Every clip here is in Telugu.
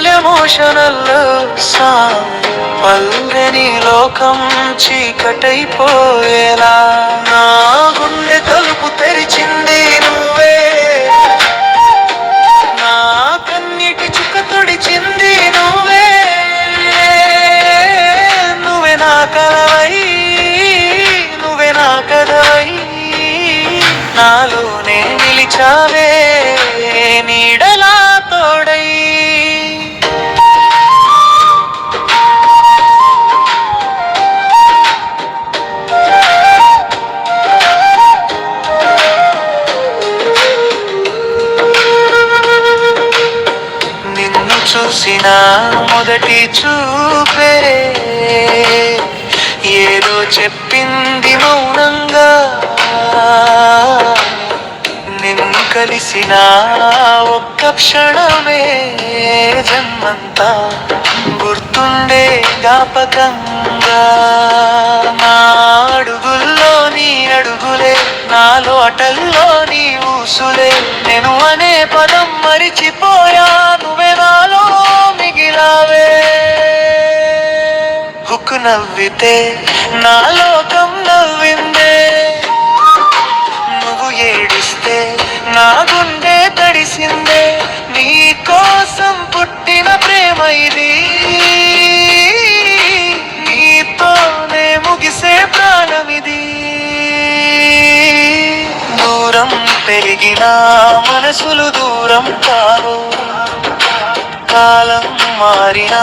ఎమోషనల్ సాంగ్ పల్లెని లోకం చీకటైపోయేలా నా గుండె తలుపు తెరిచింది నువ్వే, నా కన్నీటి చుక్క తుడిచింది నువ్వే, నువ్వే నా కలవై, నువ్వే నా కదవై, నాలోనే నిలిచావే నీడలా తోడై. నిన్ను చూసిన మొదటి చూపే ఏదో చెప్పింది మౌనంగా, నిన్ను కలిసిన ఒక్క క్షణమే జన్మంతా గుర్తుండే జ్ఞాపకంగా. నా అడుగుల్లో నీ అడుగులే, నాలో అటల్లో నీ ఊసులే, నేను అనే పదం మరిచిపోయా, నువ్వే నాలో మిగిలావే. హుక్కు నవ్వితే నా లోకం నవ్విందే, నువ్వు ఏడిస్తే నా గుండె తడిసిందే, నీ కోసం పుట్టిన ప్రేమ ఇది, నీతోనే ముగిసే ప్రాణమిది. దూరం పెరిగిన మనసులు దూరం కావు, కాలం మారినా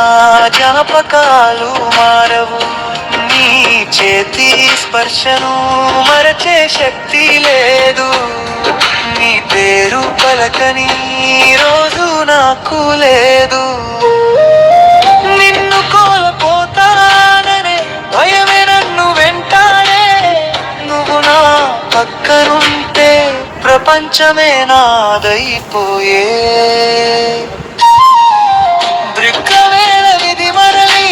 జ్ఞాపకాలు మారవు, నీ చేతి స్పర్శను మరచే శక్తి లేదు, నీ పేరు పలకని రోజు నాకు లేదు. నిన్ను కోల్పోతాననే భయమే నన్ను వెంటాడే, నువ్వు నా పక్కనుంటే ప్రపంచమే నాదైపోయే. దృక్కవేళ విధి మరలి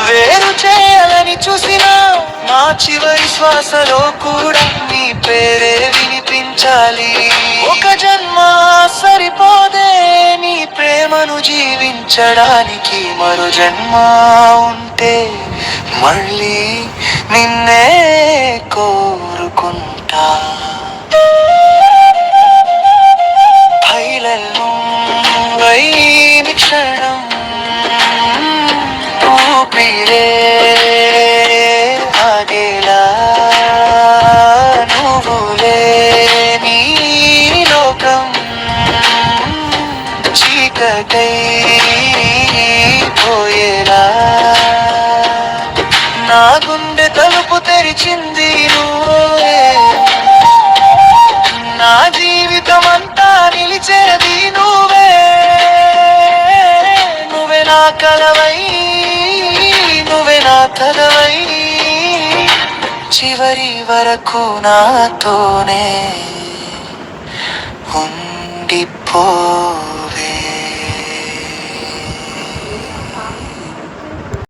వేరు చేయాలని చూసినా, నా చివరి శ్వాసలో కూడా నీ పేరే వినిపించాలి. ఒక జన్మ సరిపోదే నీ ప్రేమను జీవించడానికి, మరో జన్మ ఉంటే మళ్ళీ నిన్నే కోరుకుంటా. హైలల్ను వైని క్షణం ఊపిరే ఆగేలా, నువ్వులే నీ లోకం చీకటై పోయేలా. నా గుండె తలుపు తెరిచింది నువ్వే, నా జీవితం అంతా నిలిచేది నువ్వే, నువ్వే నా కలవై, నువ్వే నా కలవై, చివరి వరకు నాతోనే ఉండిపో.